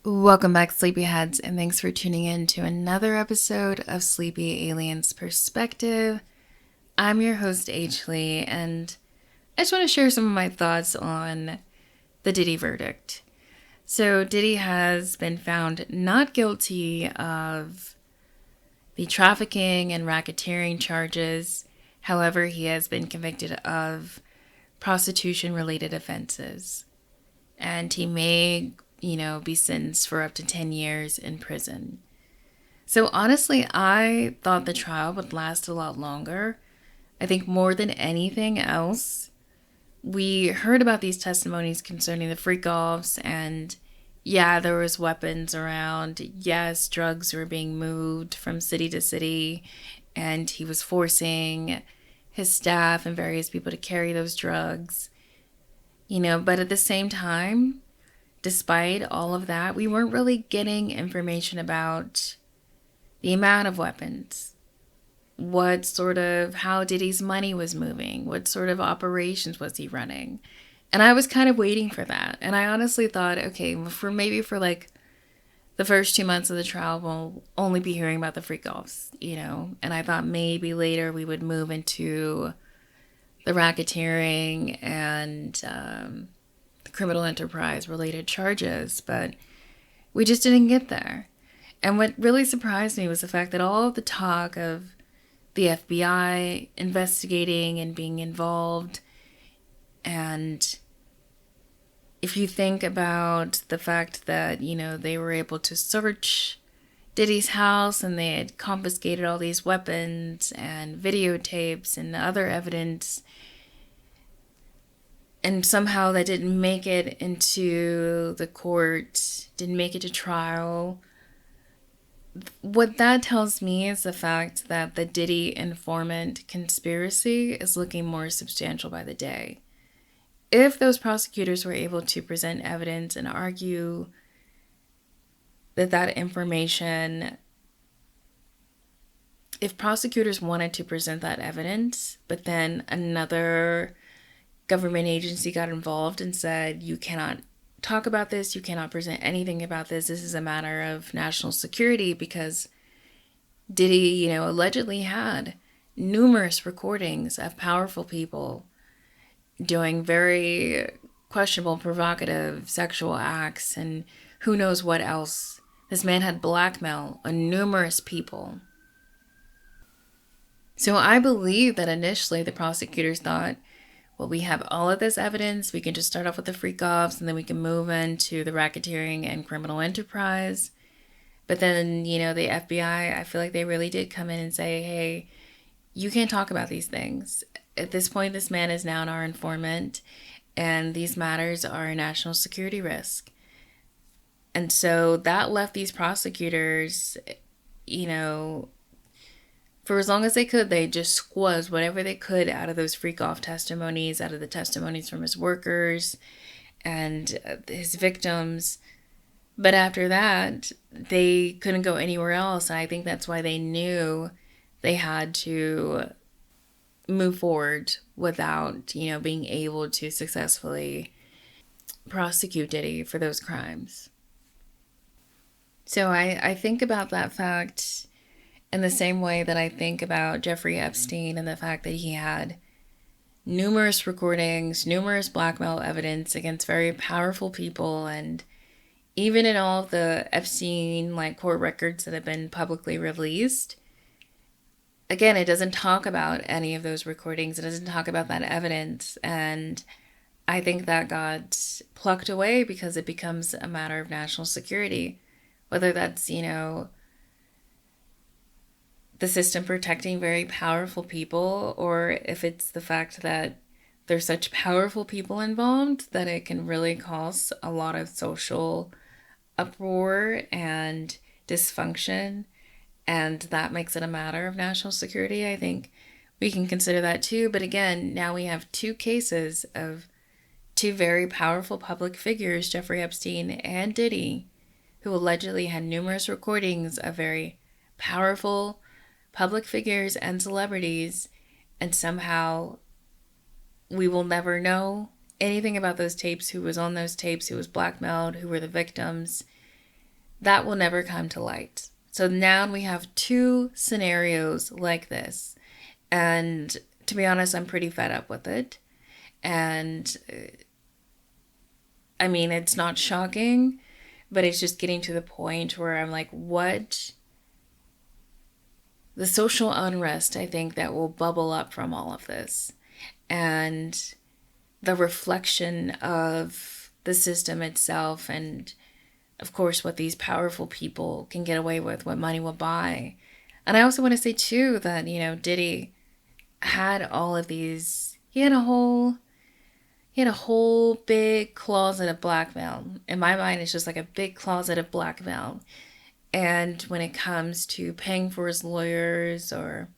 Welcome back, Sleepyheads, and thanks for tuning in to another episode of Sleepy Aliens Perspective. I'm your host, H. Lee, and I just want to share some of my thoughts on the Diddy verdict. So, Diddy has been found not guilty of the trafficking and racketeering charges. However, he has been convicted of prostitution-related offenses, and he may be sentenced for up to 10 years in prison. So honestly, I thought the trial would last a lot longer. I think more than anything else, we heard about these testimonies concerning the freak-offs, and yeah, there was weapons around. Yes, drugs were being moved from city to city, and he was forcing his staff and various people to carry those drugs. But at the same time, despite all of that, we weren't really getting information about the amount of weapons, how Diddy's money was moving, what sort of operations was he running. And I was kind of waiting for that. And I honestly thought, okay, for like the first 2 months of the trial, we'll only be hearing about the freak-offs, And I thought maybe later we would move into the racketeering and criminal enterprise related charges, but we just didn't get there. And what really surprised me was the fact that all of the talk of the FBI investigating and being involved, and if you think about the fact that, they were able to search Diddy's house and they had confiscated all these weapons and videotapes and other evidence, and somehow that didn't make it into the court, didn't make it to trial. What that tells me is the fact that the Diddy informant conspiracy is looking more substantial by the day. If those prosecutors were able to present evidence and argue that information, if prosecutors wanted to present that evidence, but then another government agency got involved and said, you cannot talk about this, you cannot present anything about this is a matter of national security, because Diddy, allegedly had numerous recordings of powerful people doing very questionable, provocative sexual acts and who knows what else. This man had blackmail on numerous people. So I believe that initially the prosecutors thought, well, we have all of this evidence. We can just start off with the freak-offs and then we can move into the racketeering and criminal enterprise. But then, the FBI, I feel like they really did come in and say, hey, you can't talk about these things. At this point, this man is now our informant, and these matters are a national security risk. And so that left these prosecutors, for as long as they could, they just squeezed whatever they could out of those freak-off testimonies, out of the testimonies from his workers and his victims. But after that, they couldn't go anywhere else. And I think that's why they knew they had to move forward without, being able to successfully prosecute Diddy for those crimes. So I think about that fact in the same way that I think about Jeffrey Epstein and the fact that he had numerous recordings, numerous blackmail evidence against very powerful people, and even in all the Epstein court records that have been publicly released, again, it doesn't talk about any of those recordings. It doesn't talk about that evidence, and I think that got plucked away because it becomes a matter of national security, whether that's, the system protecting very powerful people, or if it's the fact that there's such powerful people involved that it can really cause a lot of social uproar and dysfunction, and that makes it a matter of national security. I think we can consider that too. But again, now we have two cases of two very powerful public figures, Jeffrey Epstein and Diddy, who allegedly had numerous recordings of very powerful public figures and celebrities, and somehow we will never know anything about those tapes, who was on those tapes, who was blackmailed, who were the victims. that will never come to light. So now we have two scenarios like this. And to be honest, I'm pretty fed up with it. And I mean, it's not shocking, but it's just getting to the point where I'm like, what? The social unrest, I think, that will bubble up from all of this. And the reflection of the system itself, and of course, what these powerful people can get away with, what money will buy. And I also want to say, too, that, Diddy had all of these, he had a whole big closet of blackmail. In my mind, it's just like a big closet of blackmail. And when it comes to paying for his lawyers or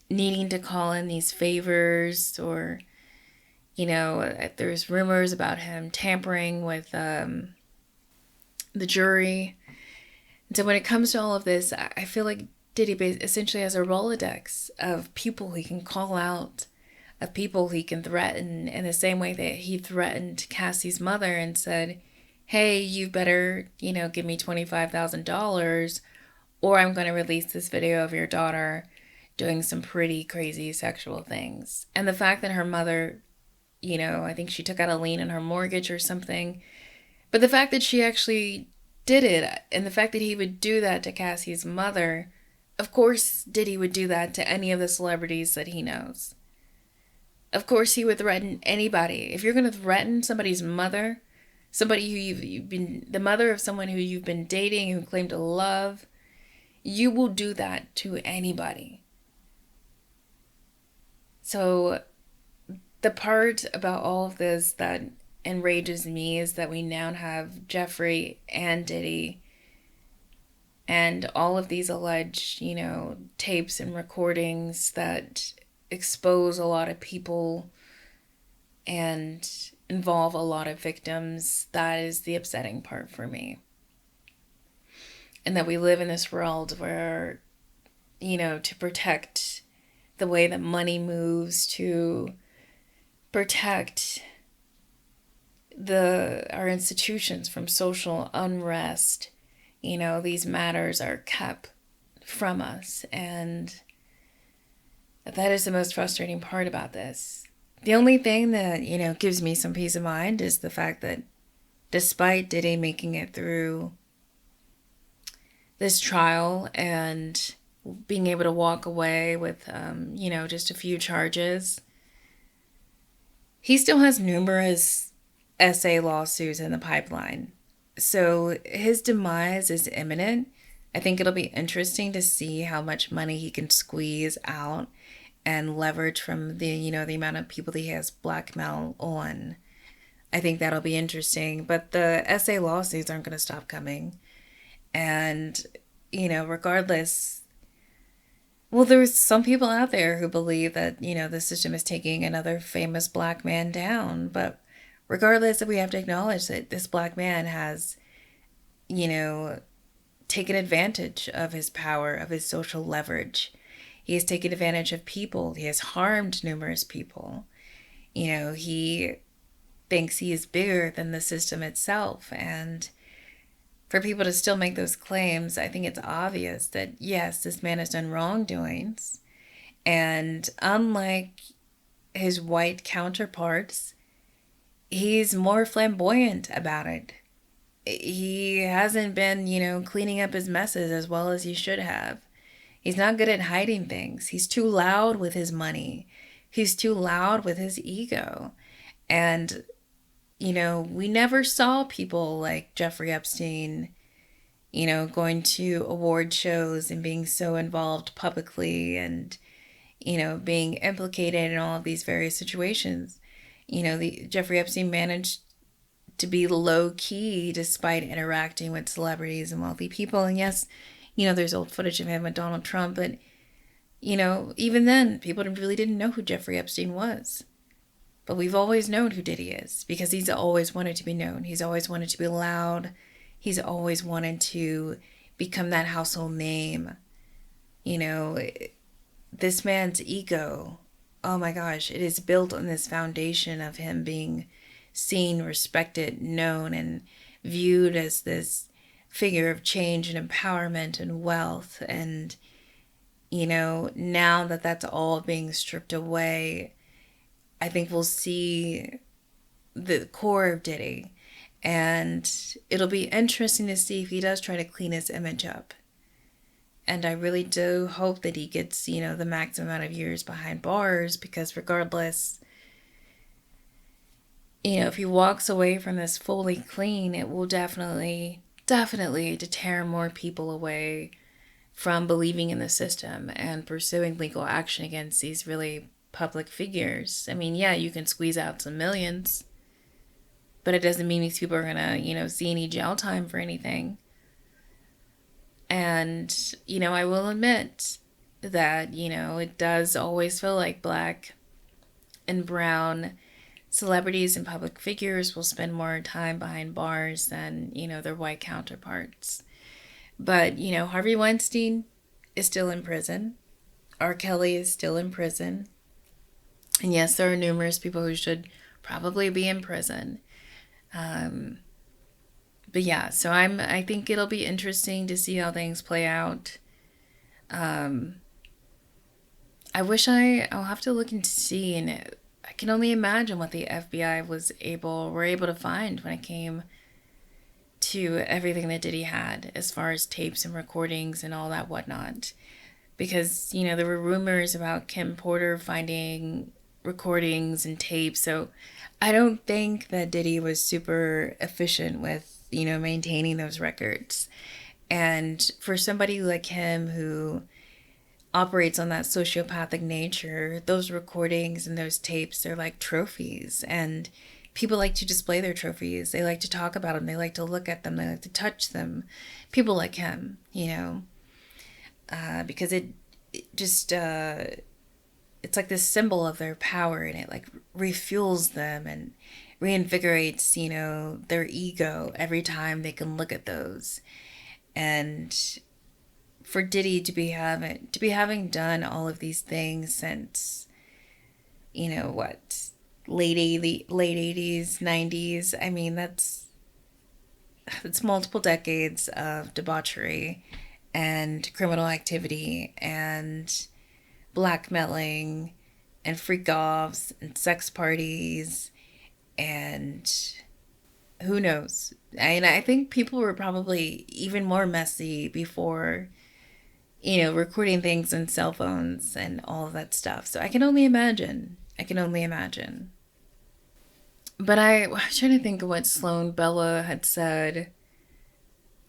needing to call in these favors, or, there's rumors about him tampering with the jury. And so when it comes to all of this, I feel like Diddy essentially has a Rolodex of people he can call out, of people he can threaten, in the same way that he threatened Cassie's mother and said, hey, you better, give me $25,000 or I'm going to release this video of your daughter doing some pretty crazy sexual things. And the fact that her mother, I think she took out a lien on her mortgage or something, but the fact that she actually did it, and the fact that he would do that to Cassie's mother, of course Diddy would do that to any of the celebrities that he knows. Of course he would threaten anybody. If you're going to threaten somebody's mother, somebody who you've been, the mother of someone who you've been dating, who claim to love, you will do that to anybody. So the part about all of this that enrages me is that we now have Jeffrey and Diddy and all of these alleged, tapes and recordings that expose a lot of people and involve a lot of victims. That is the upsetting part for me. And that we live in this world where, to protect the way that money moves, to protect our institutions from social unrest, these matters are kept from us. And that is the most frustrating part about this. The only thing that, gives me some peace of mind is the fact that despite Diddy making it through this trial and being able to walk away with, just a few charges, he still has numerous SA lawsuits in the pipeline. So his demise is imminent. I think it'll be interesting to see how much money he can squeeze out and leverage from the amount of people that he has blackmail on. I think that'll be interesting. But the SA lawsuits aren't going to stop coming. And, regardless, well, there's some people out there who believe that, the system is taking another famous black man down. But regardless, we have to acknowledge that this black man has, taken advantage of his power, of his social leverage. He has taken advantage of people. He has harmed numerous people. He thinks he is bigger than the system itself. And for people to still make those claims, I think it's obvious that, yes, this man has done wrongdoings. And unlike his white counterparts, he's more flamboyant about it. He hasn't been, cleaning up his messes as well as he should have. He's not good at hiding things. He's too loud with his money. He's too loud with his ego. And, we never saw people like Jeffrey Epstein, going to award shows and being so involved publicly and, being implicated in all of these various situations. Jeffrey Epstein managed to be low key despite interacting with celebrities and wealthy people. And yes, there's old footage of him with Donald Trump, but, even then, people really didn't know who Jeffrey Epstein was. But we've always known who Diddy is because he's always wanted to be known. He's always wanted to be loud. He's always wanted to become that household name. This man's ego, oh my gosh, it is built on this foundation of him being seen, respected, known, and viewed as this figure of change and empowerment and wealth. And, you know, now that that's all being stripped away, I think we'll see the core of Diddy. And it'll be interesting to see if he does try to clean his image up. And I really do hope that he gets, you know, the maximum amount of years behind bars, because regardless, you know, if he walks away from this fully clean, it will definitely deter more people away from believing in the system and pursuing legal action against these really public figures. I mean, yeah, you can squeeze out some millions, but it doesn't mean these people are going to, you know, see any jail time for anything. And, you know, I will admit that, you know, it does always feel like black and brown celebrities and public figures will spend more time behind bars than, you know, their white counterparts. But, you know, Harvey Weinstein is still in prison. R. Kelly is still in prison. And yes, there are numerous people who should probably be in prison. But yeah, so I think it'll be interesting to see how things play out. I'll have to look and see, and I can only imagine what the FBI were able to find when it came to everything that Diddy had as far as tapes and recordings and all that whatnot. Because, you know, there were rumors about Kim Porter finding recordings and tapes, so I don't think that Diddy was super efficient with, you know, maintaining those records. And for somebody like him who operates on that sociopathic nature, those recordings and those tapes, they're like trophies, and people like to display their trophies. They like to talk about them. They like to look at them. They like to touch them. People like him, you know, because it just, it's like this symbol of their power, and it like refuels them and reinvigorates, you know, their ego every time they can look at those. And for Diddy to be having done all of these things since, you know, what, late 80s, 90s, I mean, that's multiple decades of debauchery and criminal activity and blackmailing and freak-offs and sex parties, and who knows. And I think people were probably even more messy before, you know, recording things on cell phones and all of that stuff. So I can only imagine. But I was trying to think of what Sloan Bella had said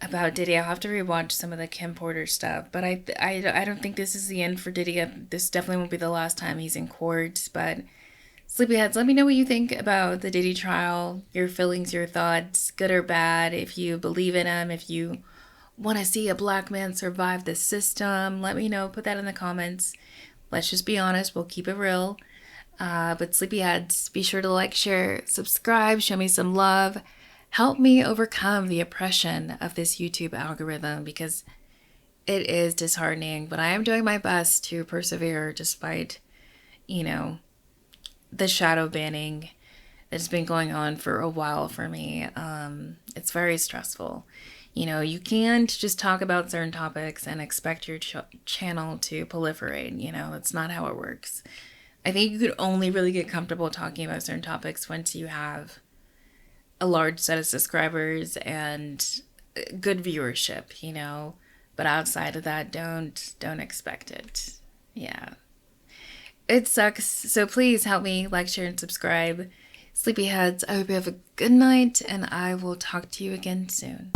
about Diddy. I'll have to rewatch some of the Kim Porter stuff. But I don't think this is the end for Diddy. This definitely won't be the last time he's in court. But Sleepyheads, let me know what you think about the Diddy trial. Your feelings, your thoughts, good or bad. If you believe in him, if you want to see a black man survive the system, let me know. Put that in the comments. Let's just be honest. We'll keep it real. But Sleepyheads, be sure to like, share, subscribe, show me some love. Help me overcome the oppression of this YouTube algorithm, because it is disheartening. But I am doing my best to persevere despite, you know, the shadow banning that's been going on for a while for me. It's very stressful. You know, you can't just talk about certain topics and expect your channel to proliferate. You know, that's not how it works. I think you could only really get comfortable talking about certain topics once you have a large set of subscribers and good viewership, you know. But outside of that, don't expect it. Yeah. It sucks. So please help me like, share, and subscribe. Sleepyheads, I hope you have a good night, and I will talk to you again soon.